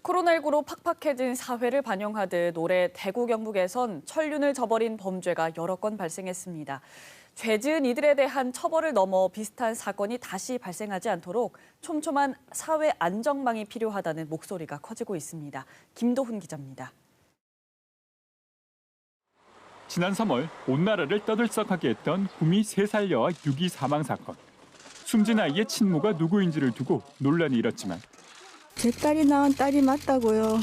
코로나19로 팍팍해진 사회를 반영하듯 올해 대구 경북에선 천륜을 저버린 범죄가 여러 건 발생했습니다. 죄 지은 이들에 대한 처벌을 넘어 비슷한 사건이 다시 발생하지 않도록 촘촘한 사회 안정망이 필요하다는 목소리가 커지고 있습니다. 김도훈 기자입니다. 지난 3월 온 나라를 떠들썩하게 했던 구미 3살 여아 유기 사망 사건. 숨진 아이의 친모가 누구인지를 두고 논란이 일었지만 제 딸이 낳은 딸이 맞다고요.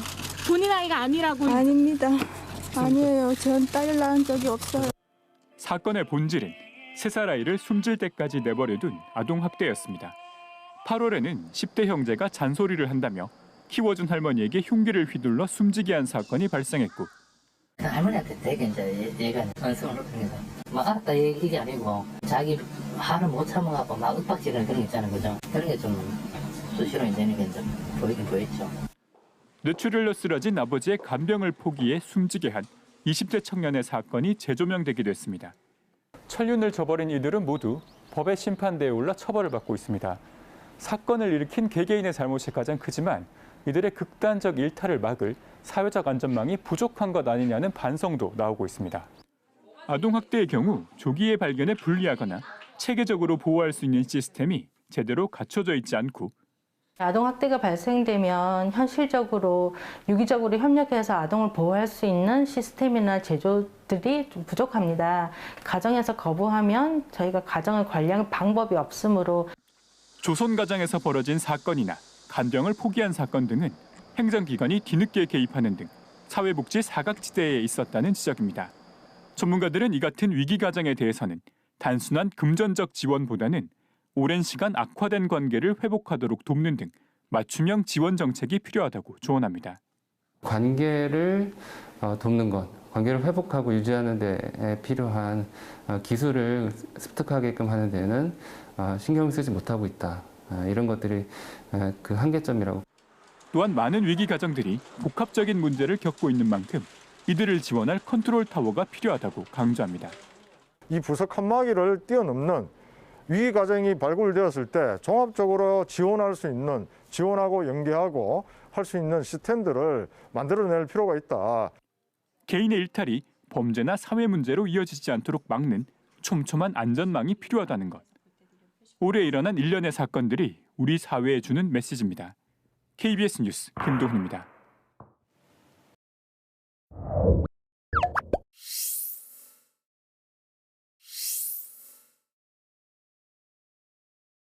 본인 아이가 아니라고요? 아닙니다. 아니에요. 전 딸을 낳은 적이 없어요. 사건의 본질은 3살 아이를 숨질 때까지 내버려둔 아동학대였습니다. 8월에는 10대 형제가 잔소리를 한다며 키워준 할머니에게 흉기를 휘둘러 숨지게 한 사건이 발생했고 할머니한테 되게 이제 얘가 언성을 높입니다. 막 알았다 이게 아니고 자기 화를 못 참아갖고 막 윽박지르는 그런 게 있잖아요. 그죠? 그런 게 좀 수시로 되는 게 이제 보이긴 보였죠. 뇌출혈로 쓰러진 아버지의 간병을 포기해 숨지게 한 20대 청년의 사건이 재조명되게 됐습니다. 천륜을 저버린 이들은 모두 법의 심판대에 올라 처벌을 받고 있습니다. 사건을 일으킨 개개인의 잘못이 가장 크지만 이들의 극단적 일탈을 막을 사회적 안전망이 부족한 것 아니냐는 반성도 나오고 있습니다. 아동학대의 경우 조기에 발견에 불리하거나 체계적으로 보호할 수 있는 시스템이 제대로 갖춰져 있지 않고 아동학대가 발생되면 현실적으로 유기적으로 협력해서 아동을 보호할 수 있는 시스템이나 제도들이 좀 부족합니다. 가정에서 거부하면 저희가 가정을 관리하는 방법이 없으므로 조선 가정에서 벌어진 사건이나 간병을 포기한 사건 등은 행정기관이 뒤늦게 개입하는 등 사회복지 사각지대에 있었다는 지적입니다. 전문가들은 이 같은 위기 가정에 대해서는 단순한 금전적 지원보다는 오랜 시간 악화된 관계를 회복하도록 돕는 등 맞춤형 지원 정책이 필요하다고 조언합니다. 관계를 돕는 것, 관계를 회복하고 유지하는 데 필요한 기술을 습득하게끔 하는 데는 신경을 쓰지 못하고 있다. 이런 것들이 그 한계점이라고. 또한 많은 위기 가정들이 복합적인 문제를 겪고 있는 만큼 이들을 지원할 컨트롤 타워가 필요하다고 강조합니다. 이 부서 칸막이를 뛰어넘는 위기 가정이 발굴되었을 때 종합적으로 지원할 수 있는, 지원하고 연계하고 할 수 있는 시스템들을 만들어낼 필요가 있다. 개인의 일탈이 범죄나 사회 문제로 이어지지 않도록 막는 촘촘한 안전망이 필요하다는 것. 올해 일어난 일련의 사건들이 우리 사회에 주는 메시지입니다. KBS 뉴스 김도훈입니다.